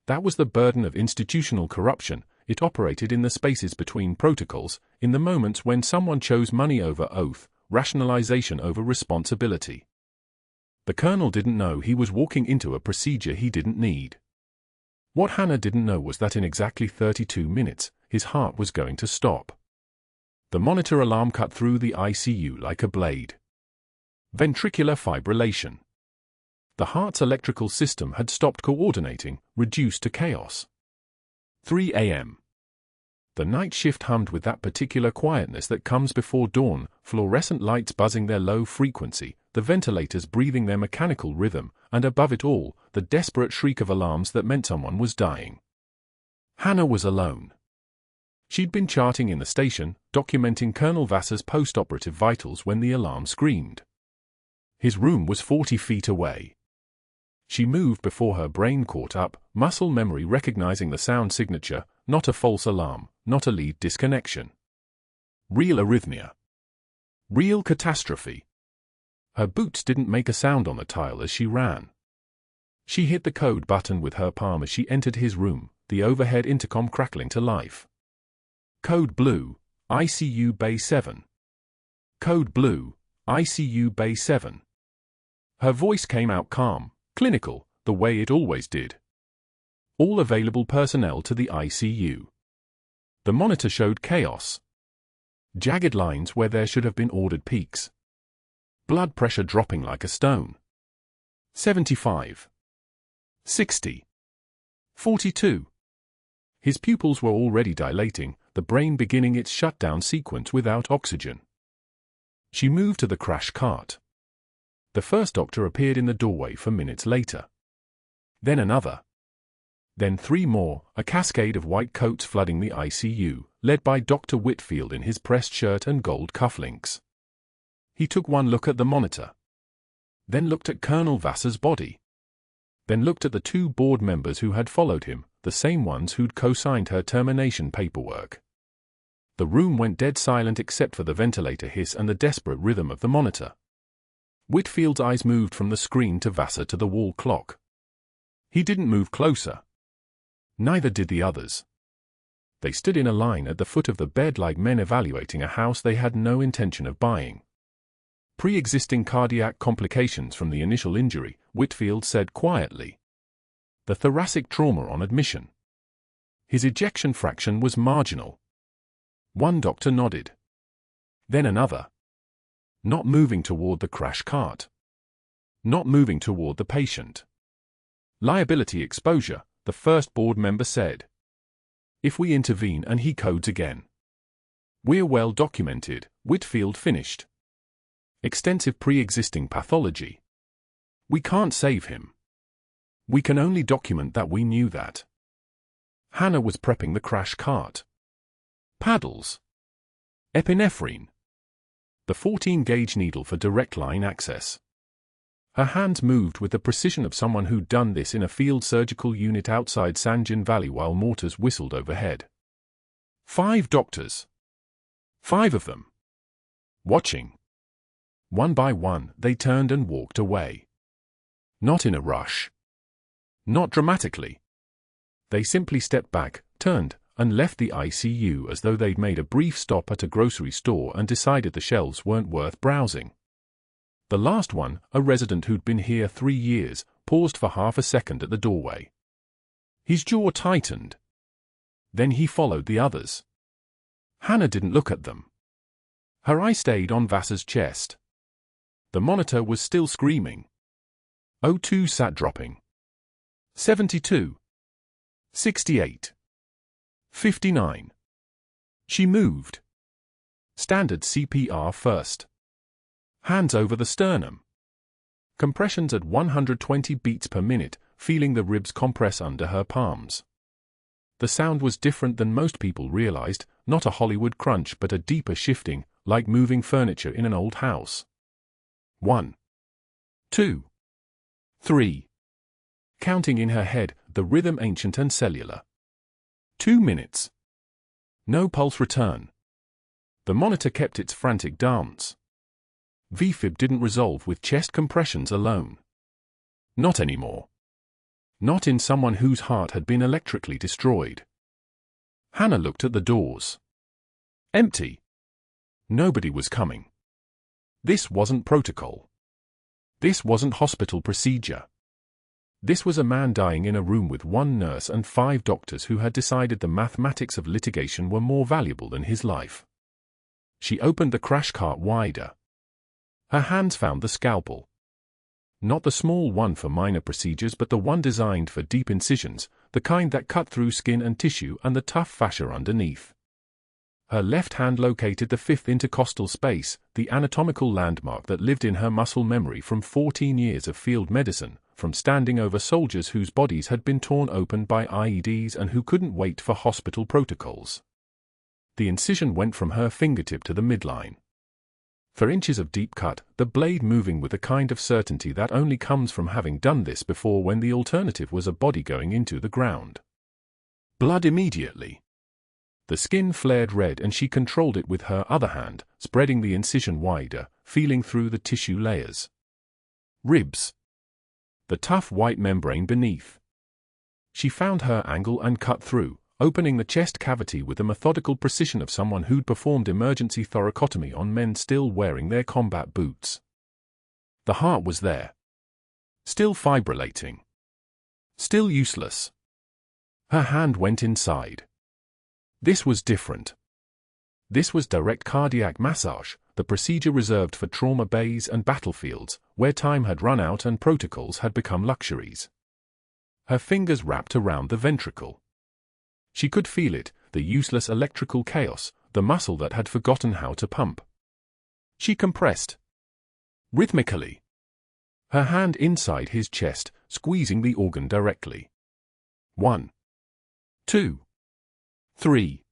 That was the burden of institutional corruption. It operated in the spaces between protocols, in the moments when someone chose money over oath, rationalization over responsibility. The colonel didn't know he was walking into a procedure he didn't need. What Hannah didn't know was that in exactly 32 minutes, his heart was going to stop. The monitor alarm cut through the ICU like a blade. Ventricular fibrillation. The heart's electrical system had stopped coordinating, reduced to chaos. 3 a.m. The night shift hummed with that particular quietness that comes before dawn, fluorescent lights buzzing their low frequency, the ventilators breathing their mechanical rhythm, and above it all, the desperate shriek of alarms that meant someone was dying. Hannah was alone. She'd been charting in the station, documenting Colonel Vassar's post-operative vitals when the alarm screamed. His room was 40 feet away. She moved before her brain caught up, muscle memory recognizing the sound signature, not a false alarm, not a lead disconnection. Real arrhythmia. Real catastrophe. Her boots didn't make a sound on the tile as she ran. She hit the code button with her palm as she entered his room, the overhead intercom crackling to life. Code blue, ICU Bay 7. Code blue, ICU Bay 7. Her voice came out calm, clinical, the way it always did. All available personnel to the ICU. The monitor showed chaos. Jagged lines where there should have been ordered peaks. Blood pressure dropping like a stone. 75. 60. 42. His pupils were already dilating, the brain beginning its shutdown sequence without oxygen. She moved to the crash cart. The first doctor appeared in the doorway for minutes later. Then another. Then 3 more, a cascade of white coats flooding the ICU, led by Dr. Whitfield in his pressed shirt and gold cufflinks. He took one look at the monitor. Then looked at Colonel Vassar's body. Then looked at the 2 board members who had followed him, the same ones who'd co-signed her termination paperwork. The room went dead silent except for the ventilator hiss and the desperate rhythm of the monitor. Whitfield's eyes moved from the screen to Vassar to the wall clock. He didn't move closer. Neither did the others. They stood in a line at the foot of the bed like men evaluating a house they had no intention of buying. Pre-existing cardiac complications from the initial injury, Whitfield said quietly. The thoracic trauma on admission. His ejection fraction was marginal. One doctor nodded. Then another. Not moving toward the crash cart. Not moving toward the patient. Liability exposure, the first board member said. If we intervene and he codes again. We're well documented, Whitfield finished. Extensive pre-existing pathology. We can't save him. We can only document that we knew that. Hannah was prepping the crash cart. Paddles. Epinephrine. The 14-gauge needle for direct line access. Her hands moved with the precision of someone who'd done this in a field surgical unit outside Sanjin Valley while mortars whistled overhead. 5 doctors. 5 of them. Watching. One by one, they turned and walked away. Not in a rush. Not dramatically. They simply stepped back, turned, and left the ICU as though they'd made a brief stop at a grocery store and decided the shelves weren't worth browsing. The last one, a resident who'd been here 3 years, paused for half a second at the doorway. His jaw tightened. Then he followed the others. Hannah didn't look at them. Her eye stayed on Vassar's chest. The monitor was still screaming. O2 sat dropping. 72. 68. 59. She moved. Standard CPR first. Hands over the sternum. Compressions at 120 beats per minute, feeling the ribs compress under her palms. The sound was different than most people realized, not a Hollywood crunch but a deeper shifting, like moving furniture in an old house. 1, 2, 3. Counting in her head, the rhythm ancient and cellular. 2 minutes. No pulse return. The monitor kept its frantic dance. VFib didn't resolve with chest compressions alone. Not anymore. Not in someone whose heart had been electrically destroyed. Hannah looked at the doors. Empty. Nobody was coming. This wasn't protocol. This wasn't hospital procedure. This was a man dying in a room with 1 nurse and 5 doctors who had decided the mathematics of litigation were more valuable than his life. She opened the crash cart wider. Her hands found the scalpel. Not the small one for minor procedures, but the one designed for deep incisions, the kind that cut through skin and tissue and the tough fascia underneath. Her left hand located the 5th intercostal space, the anatomical landmark that lived in her muscle memory from 14 years of field medicine, from standing over soldiers whose bodies had been torn open by IEDs and who couldn't wait for hospital protocols. The incision went from her fingertip to the midline. For inches of deep cut, the blade moving with a kind of certainty that only comes from having done this before, when the alternative was a body going into the ground. Blood immediately. The skin flared red and she controlled it with her other hand, spreading the incision wider, feeling through the tissue layers. Ribs. The tough white membrane beneath. She found her angle and cut through, opening the chest cavity with the methodical precision of someone who'd performed emergency thoracotomy on men still wearing their combat boots. The heart was there. Still fibrillating. Still useless. Her hand went inside. This was different. This was direct cardiac massage, the procedure reserved for trauma bays and battlefields, where time had run out and protocols had become luxuries. Her fingers wrapped around the ventricle. She could feel it, the useless electrical chaos, the muscle that had forgotten how to pump. She compressed. Rhythmically. Her hand inside his chest, squeezing the organ directly. 1, 2, 3.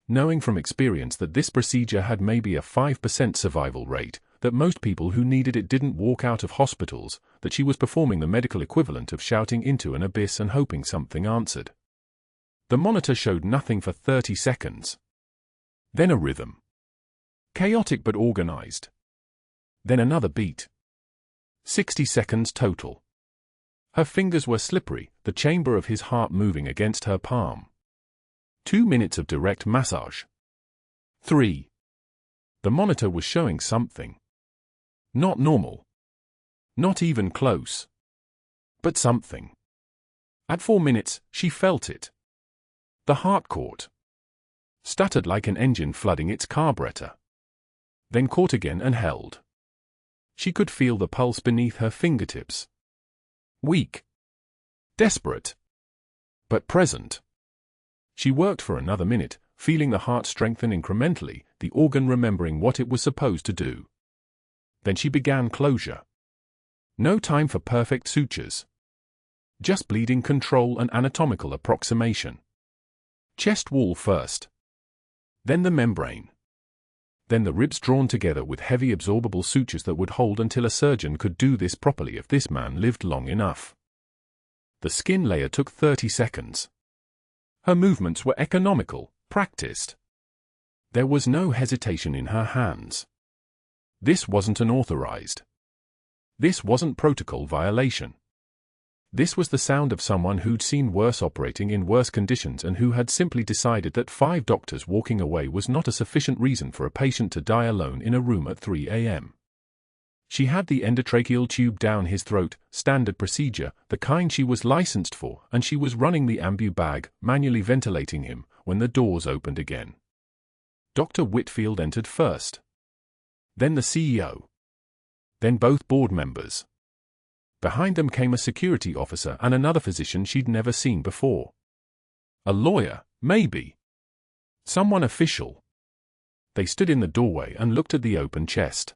Knowing from experience that this procedure had maybe a 5% survival rate, that most people who needed it didn't walk out of hospitals, that she was performing the medical equivalent of shouting into an abyss and hoping something answered. The monitor showed nothing for 30 seconds. Then a rhythm. Chaotic but organized. Then another beat. 60 seconds total. Her fingers were slippery, the chamber of his heart moving against her palm. 2 minutes of direct massage. 3. The monitor was showing something. Not normal. Not even close. But something. At 4 minutes, she felt it. The heart caught. Stuttered like an engine flooding its carburetor. Then caught again and held. She could feel the pulse beneath her fingertips. Weak. Desperate. But present. She worked for another minute, feeling the heart strengthen incrementally, the organ remembering what it was supposed to do. Then she began closure. No time for perfect sutures. Just bleeding control and anatomical approximation. Chest wall first. Then the membrane. Then the ribs drawn together with heavy absorbable sutures that would hold until a surgeon could do this properly if this man lived long enough. The skin layer took 30 seconds. Her movements were economical, practiced. There was no hesitation in her hands. This wasn't unauthorized. This wasn't protocol violation. This was the sound of someone who'd seen worse operating in worse conditions and who had simply decided that 5 doctors walking away was not a sufficient reason for a patient to die alone in a room at 3 a.m. She had the endotracheal tube down his throat, standard procedure, the kind she was licensed for, and she was running the ambu bag, manually ventilating him, when the doors opened again. Dr. Whitfield entered first. Then the CEO. Then both board members. Behind them came a security officer and another physician she'd never seen before. A lawyer, maybe. Someone official. They stood in the doorway and looked at the open chest.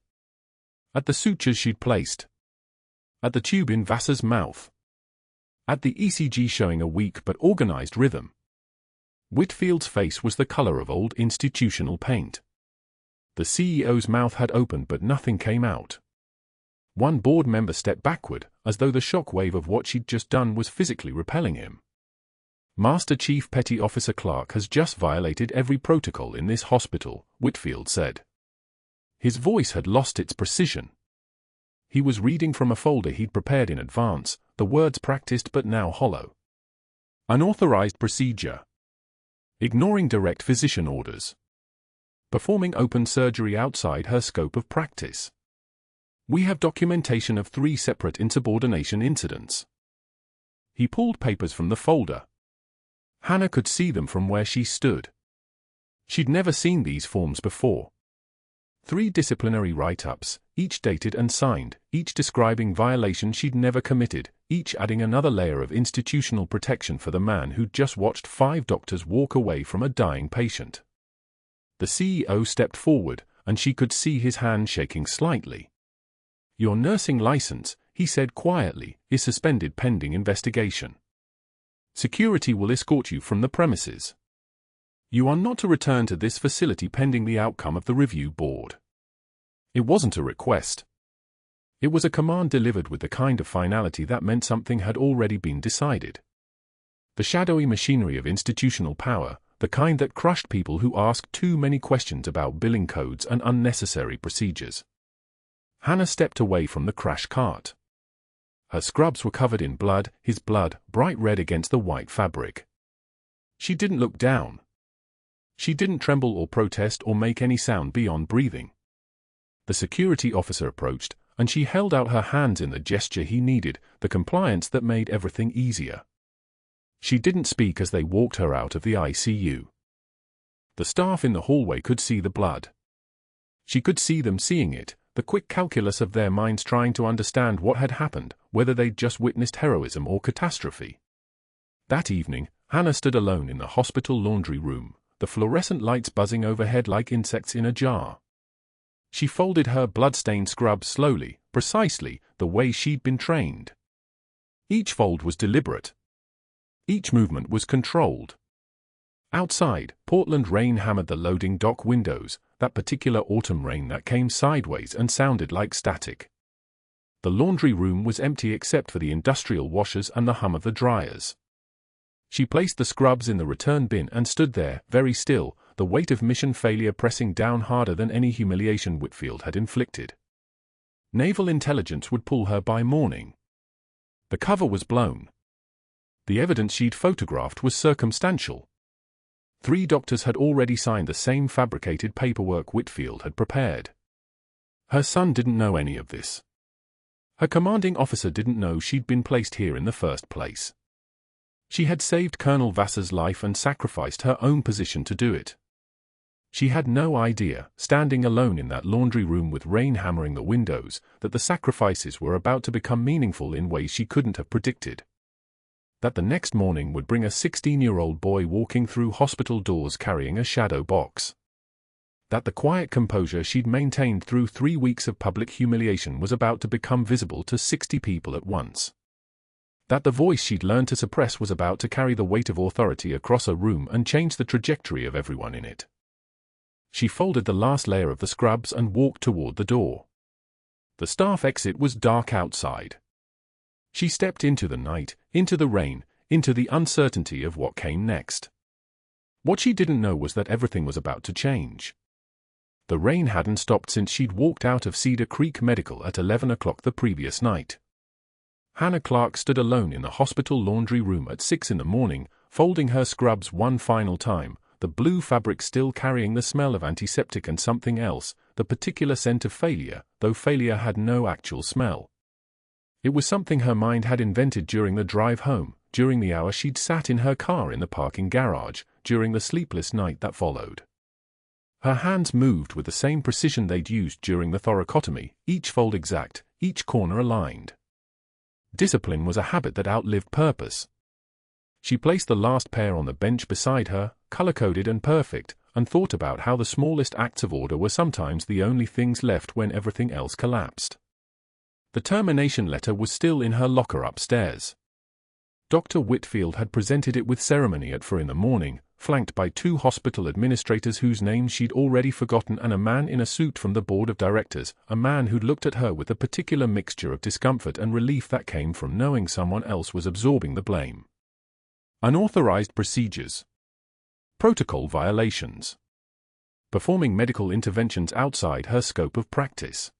At the sutures she'd placed. At the tube in Vassar's mouth. At the ECG showing a weak but organized rhythm. Whitfield's face was the color of old institutional paint. The CEO's mouth had opened but nothing came out. One board member stepped backward, as though the shock wave of what she'd just done was physically repelling him. Master Chief Petty Officer Clarke has just violated every protocol in this hospital, Whitfield said. His voice had lost its precision. He was reading from a folder he'd prepared in advance, the words practiced but now hollow. Unauthorized procedure. Ignoring direct physician orders. Performing open surgery outside her scope of practice. We have documentation of 3 separate insubordination incidents. He pulled papers from the folder. Hannah could see them from where she stood. She'd never seen these forms before. 3 disciplinary write-ups, each dated and signed, each describing violations she'd never committed, each adding another layer of institutional protection for the man who'd just watched 5 doctors walk away from a dying patient. The CEO stepped forward, and she could see his hand shaking slightly. Your nursing license, he said quietly, is suspended pending investigation. Security will escort you from the premises. You are not to return to this facility pending the outcome of the review board. It wasn't a request. It was a command delivered with the kind of finality that meant something had already been decided. The shadowy machinery of institutional power, the kind that crushed people who asked too many questions about billing codes and unnecessary procedures. Hannah stepped away from the crash cart. Her scrubs were covered in blood, his blood, bright red against the white fabric. She didn't look down. She didn't tremble or protest or make any sound beyond breathing. The security officer approached, and she held out her hands in the gesture he needed, the compliance that made everything easier. She didn't speak as they walked her out of the ICU. The staff in the hallway could see the blood. She could see them seeing it, the quick calculus of their minds trying to understand what had happened, whether they'd just witnessed heroism or catastrophe. That evening, Hannah stood alone in the hospital laundry room, the fluorescent lights buzzing overhead like insects in a jar. She folded her blood-stained scrubs slowly, precisely, the way she'd been trained. Each fold was deliberate. Each movement was controlled. Outside, Portland rain hammered the loading dock windows, that particular autumn rain that came sideways and sounded like static. The laundry room was empty except for the industrial washers and the hum of the dryers. She placed the scrubs in the return bin and stood there, very still, the weight of mission failure pressing down harder than any humiliation Whitfield had inflicted. Naval intelligence would pull her by morning. The cover was blown. The evidence she'd photographed was circumstantial. 3 doctors had already signed the same fabricated paperwork Whitfield had prepared. Her son didn't know any of this. Her commanding officer didn't know she'd been placed here in the first place. She had saved Colonel Vassar's life and sacrificed her own position to do it. She had no idea, standing alone in that laundry room with rain hammering the windows, that the sacrifices were about to become meaningful in ways she couldn't have predicted. That the next morning would bring a 16-year-old boy walking through hospital doors carrying a shadow box. That the quiet composure she'd maintained through 3 weeks of public humiliation was about to become visible to 60 people at once. That the voice she'd learned to suppress was about to carry the weight of authority across a room and change the trajectory of everyone in it. She folded the last layer of the scrubs and walked toward the door. The staff exit was dark outside. She stepped into the night, into the rain, into the uncertainty of what came next. What she didn't know was that everything was about to change. The rain hadn't stopped since she'd walked out of Cedar Creek Medical at 11 o'clock the previous night. Hannah Clarke stood alone in the hospital laundry room at 6 in the morning, folding her scrubs one final time, the blue fabric still carrying the smell of antiseptic and something else, the particular scent of failure, though failure had no actual smell. It was something her mind had invented during the drive home, during the hour she'd sat in her car in the parking garage, during the sleepless night that followed. Her hands moved with the same precision they'd used during the thoracotomy, each fold exact, each corner aligned. Discipline was a habit that outlived purpose. She placed the last pair on the bench beside her, color-coded and perfect, and thought about how the smallest acts of order were sometimes the only things left when everything else collapsed. The termination letter was still in her locker upstairs. Dr. Whitfield had presented it with ceremony at 4 in the morning, flanked by 2 hospital administrators whose names she'd already forgotten and a man in a suit from the board of directors, a man who'd looked at her with a particular mixture of discomfort and relief that came from knowing someone else was absorbing the blame. Unauthorized procedures. Protocol violations. Performing medical interventions outside her scope of practice.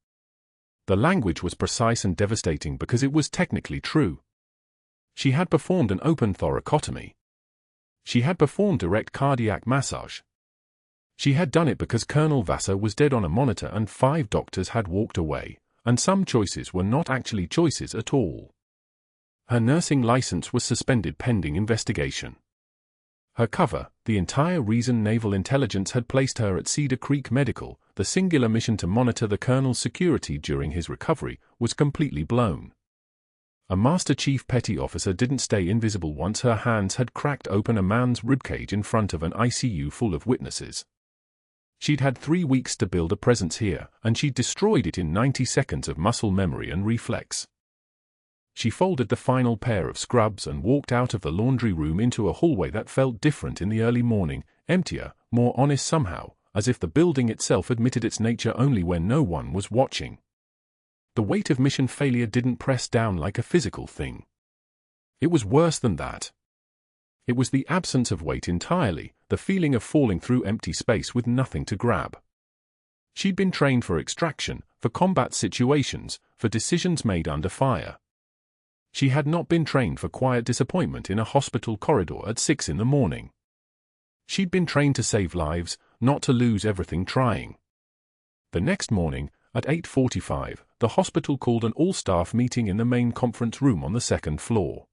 The language was precise and devastating because it was technically true. She had performed an open thoracotomy. She had performed direct cardiac massage. She had done it because Colonel Vassar was dead on a monitor and 5 doctors had walked away, and some choices were not actually choices at all. Her nursing license was suspended pending investigation. Her cover, the entire reason Naval Intelligence had placed her at Cedar Creek Medical, the singular mission to monitor the colonel's security during his recovery, was completely blown. A Master Chief Petty Officer didn't stay invisible once her hands had cracked open a man's ribcage in front of an ICU full of witnesses. She'd had 3 weeks to build a presence here, and she'd destroyed it in 90 seconds of muscle memory and reflex. She folded the final pair of scrubs and walked out of the laundry room into a hallway that felt different in the early morning, emptier, more honest somehow, as if the building itself admitted its nature only when no one was watching. The weight of mission failure didn't press down like a physical thing. It was worse than that. It was the absence of weight entirely, the feeling of falling through empty space with nothing to grab. She'd been trained for extraction, for combat situations, for decisions made under fire. She had not been trained for quiet disappointment in a hospital corridor at 6 in the morning. She'd been trained to save lives, not to lose everything trying. The next morning, at 8:45, the hospital called an all-staff meeting in the main conference room on the 2nd floor.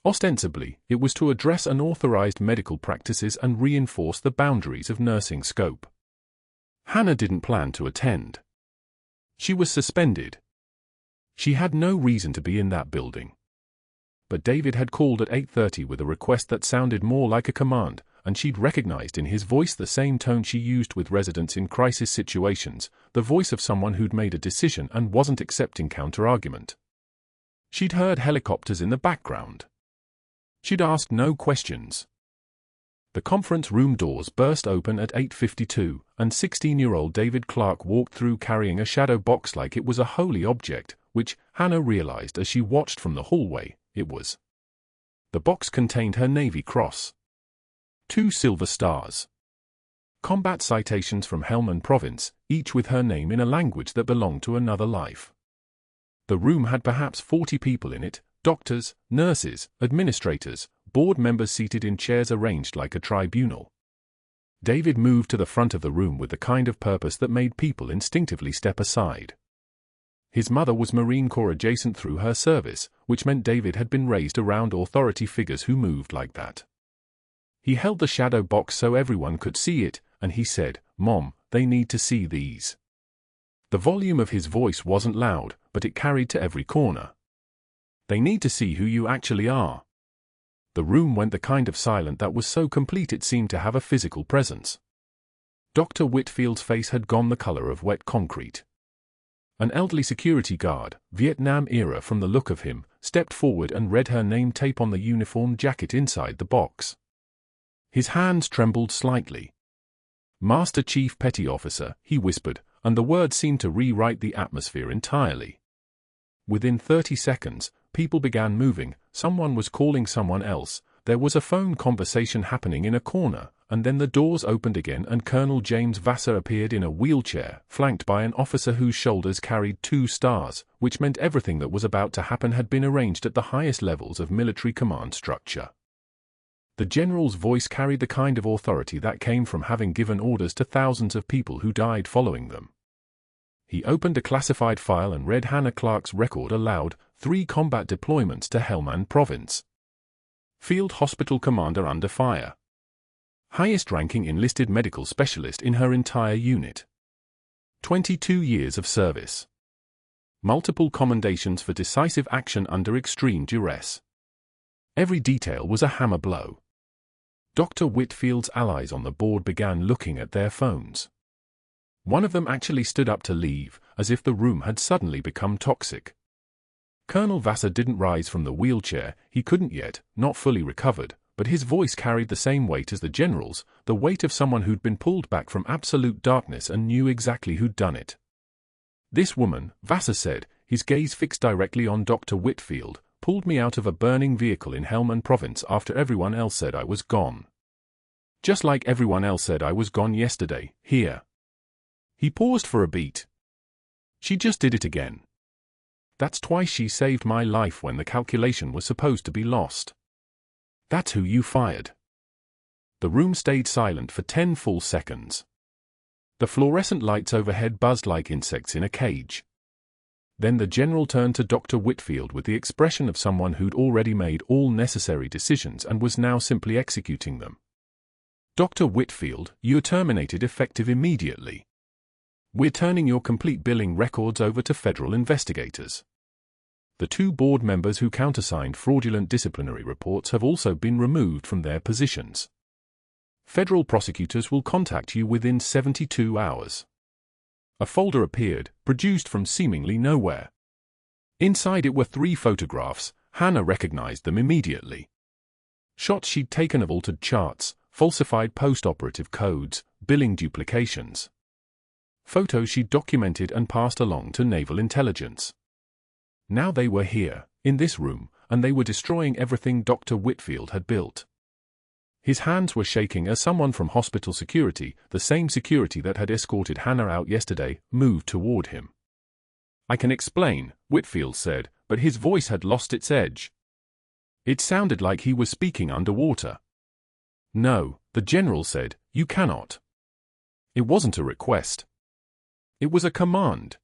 Ostensibly, it was to address unauthorized medical practices and reinforce the boundaries of nursing scope. Hannah didn't plan to attend. She was suspended. She had no reason to be in that building. But David had called at 8:30 with a request that sounded more like a command, and she'd recognized in his voice the same tone she used with residents in crisis situations, the voice of someone who'd made a decision and wasn't accepting counter-argument. She'd heard helicopters in the background. She'd asked no questions. The conference room doors burst open at 8:52, and 16-year-old David Clarke walked through carrying a shadow box like it was a holy object, which, Hannah realized as she watched from the hallway, it was. The box contained her Navy Cross. 2 silver stars. Combat citations from Helmand province, each with her name in a language that belonged to another life. The room had perhaps 40 people in it, doctors, nurses, administrators, board members seated in chairs arranged like a tribunal. David moved to the front of the room with the kind of purpose that made people instinctively step aside. His mother was Marine Corps adjacent through her service, which meant David had been raised around authority figures who moved like that. He held the shadow box so everyone could see it, and he said, "Mom, they need to see these." The volume of his voice wasn't loud, but it carried to every corner. "They need to see who you actually are." The room went the kind of silent that was so complete it seemed to have a physical presence. Dr. Whitfield's face had gone the color of wet concrete. An elderly security guard, Vietnam era from the look of him, stepped forward and read her name tape on the uniform jacket inside the box. His hands trembled slightly. "Master Chief Petty Officer," he whispered, and the words seemed to rewrite the atmosphere entirely. Within 30 seconds, people began moving, someone was calling someone else, there was a phone conversation happening in a corner, and then the doors opened again and Colonel James Vassar appeared in a wheelchair, flanked by an officer whose shoulders carried 2 stars, which meant everything that was about to happen had been arranged at the highest levels of military command structure. The general's voice carried the kind of authority that came from having given orders to thousands of people who died following them. He opened a classified file and read Hannah Clarke's record aloud, 3 combat deployments to Helmand province. Field hospital commander under fire. Highest-ranking enlisted medical specialist in her entire unit. 22 years of service. Multiple commendations for decisive action under extreme duress. Every detail was a hammer blow. Dr. Whitfield's allies on the board began looking at their phones. One of them actually stood up to leave, as if the room had suddenly become toxic. Colonel Vassar didn't rise from the wheelchair, he couldn't yet, not fully recovered, but his voice carried the same weight as the general's, the weight of someone who'd been pulled back from absolute darkness and knew exactly who'd done it. This woman, Vassar said, his gaze fixed directly on Dr. Whitfield, pulled me out of a burning vehicle in Helmand province after everyone else said I was gone. Just like everyone else said I was gone yesterday, here. He paused for a beat. She just did it again. That's twice she saved my life when the calculation was supposed to be lost. That's who you fired. The room stayed silent for 10 full seconds. The fluorescent lights overhead buzzed like insects in a cage. Then the general turned to Dr. Whitfield with the expression of someone who'd already made all necessary decisions and was now simply executing them. Dr. Whitfield, you're terminated effective immediately. We're turning your complete billing records over to federal investigators. The 2 board members who countersigned fraudulent disciplinary reports have also been removed from their positions. Federal prosecutors will contact you within 72 hours. A folder appeared, produced from seemingly nowhere. Inside it were 3 photographs. Hannah recognized them immediately. Shots she'd taken of altered charts, falsified post-operative codes, billing duplications. Photos she'd documented and passed along to naval intelligence. Now they were here, in this room, and they were destroying everything Dr. Whitfield had built. His hands were shaking as someone from hospital security, the same security that had escorted Hannah out yesterday, moved toward him. I can explain, Whitfield said, but his voice had lost its edge. It sounded like he was speaking underwater. No, the general said, you cannot. It wasn't a request. It was a command.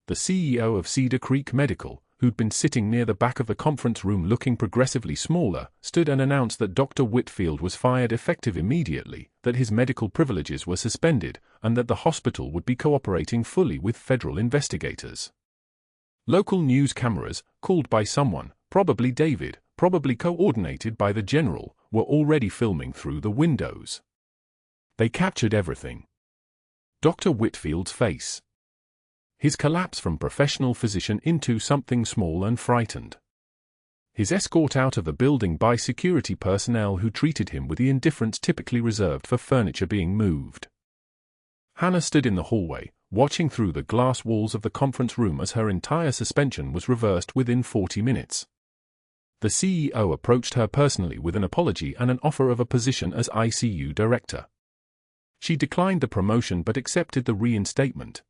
The CEO of Cedar Creek Medical, who'd been sitting near the back of the conference room looking progressively smaller, stood and announced that Dr. Whitfield was fired effective immediately, that his medical privileges were suspended, and that the hospital would be cooperating fully with federal investigators. Local news cameras, called by someone, probably David, probably coordinated by the general, were already filming through the windows. They captured everything. Dr. Whitfield's face. His collapse from professional physician into something small and frightened. His escort out of the building by security personnel who treated him with the indifference typically reserved for furniture being moved. Hannah stood in the hallway, watching through the glass walls of the conference room as her entire suspension was reversed within 40 minutes. The CEO approached her personally with an apology and an offer of a position as ICU director. She declined the promotion but accepted the reinstatement.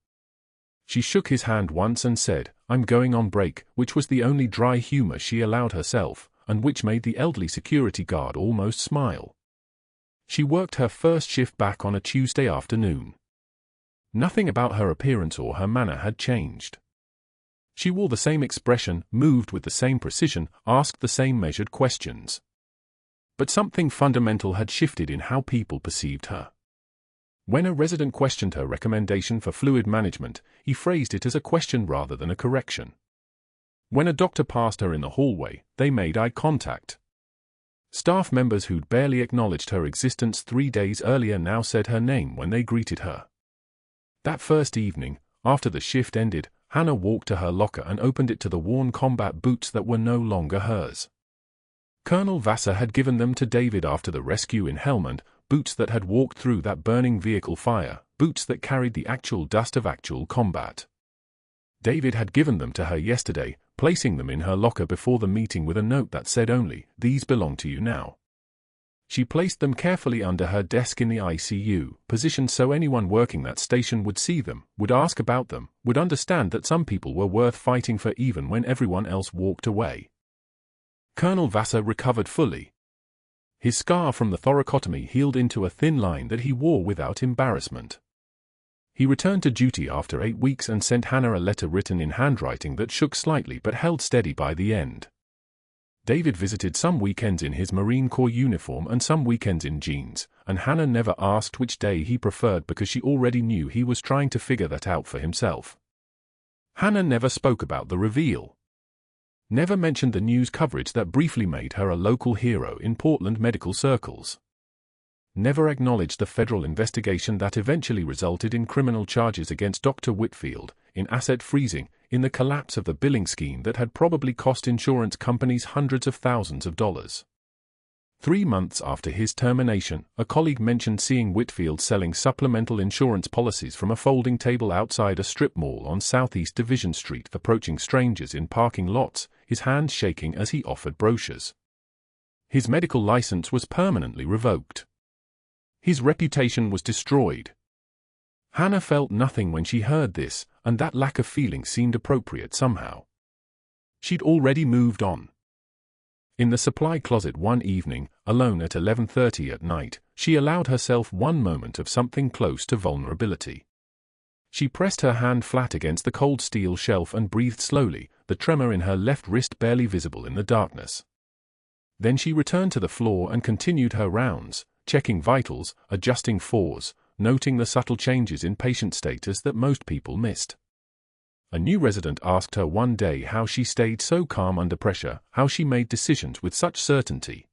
She shook his hand once and said, I'm going on break, which was the only dry humor she allowed herself, and which made the elderly security guard almost smile. She worked her first shift back on a Tuesday afternoon. Nothing about her appearance or her manner had changed. She wore the same expression, moved with the same precision, asked the same measured questions. But something fundamental had shifted in how people perceived her. When a resident questioned her recommendation for fluid management, he phrased it as a question rather than a correction. When a doctor passed her in the hallway, they made eye contact. Staff members who'd barely acknowledged her existence 3 days earlier now said her name when they greeted her. That first evening, after the shift ended, Hannah walked to her locker and opened it to the worn combat boots that were no longer hers. Colonel Vassar had given them to David after the rescue in Helmand, boots that had walked through that burning vehicle fire, boots that carried the actual dust of actual combat. David had given them to her yesterday, placing them in her locker before the meeting with a note that said only, "These belong to you now." She placed them carefully under her desk in the ICU, positioned so anyone working that station would see them, would ask about them, would understand that some people were worth fighting for even when everyone else walked away. Colonel Vassar recovered fully. His scar from the thoracotomy healed into a thin line that he wore without embarrassment. He returned to duty after 8 weeks and sent Hannah a letter written in handwriting that shook slightly but held steady by the end. David visited some weekends in his Marine Corps uniform and some weekends in jeans, and Hannah never asked which day he preferred because she already knew he was trying to figure that out for himself. Hannah never spoke about the reveal. Never mentioned the news coverage that briefly made her a local hero in Portland medical circles. Never acknowledged the federal investigation that eventually resulted in criminal charges against Dr. Whitfield, in asset freezing, in the collapse of the billing scheme that had probably cost insurance companies hundreds of thousands of dollars. 3 months after his termination, a colleague mentioned seeing Whitfield selling supplemental insurance policies from a folding table outside a strip mall on Southeast Division Street, approaching strangers in parking lots, his hands shaking as he offered brochures. His medical license was permanently revoked. His reputation was destroyed. Hannah felt nothing when she heard this, and that lack of feeling seemed appropriate somehow. She'd already moved on. In the supply closet one evening, alone at 11:30 at night, she allowed herself one moment of something close to vulnerability. She pressed her hand flat against the cold steel shelf and breathed slowly, the tremor in her left wrist barely visible in the darkness. Then she returned to the floor and continued her rounds, checking vitals, adjusting fours, noting the subtle changes in patient status that most people missed. A new resident asked her one day how she stayed so calm under pressure, how she made decisions with such certainty.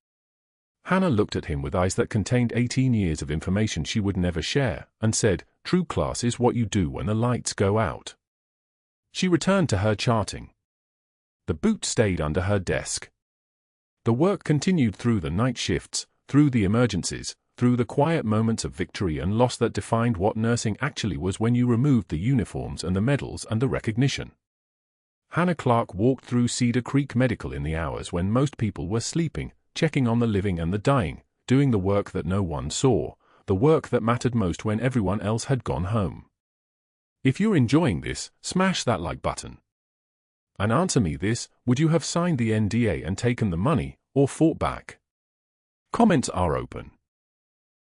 Hannah looked at him with eyes that contained 18 years of information she would never share, and said, "True class is what you do when the lights go out." She returned to her charting. The boot stayed under her desk. The work continued through the night shifts, through the emergencies, through the quiet moments of victory and loss that defined what nursing actually was when you removed the uniforms and the medals and the recognition. Hannah Clarke walked through Cedar Creek Medical in the hours when most people were sleeping, checking on the living and the dying, doing the work that no one saw, the work that mattered most when everyone else had gone home. If you're enjoying this, smash that like button. And answer me this: would you have signed the NDA and taken the money, or fought back? Comments are open.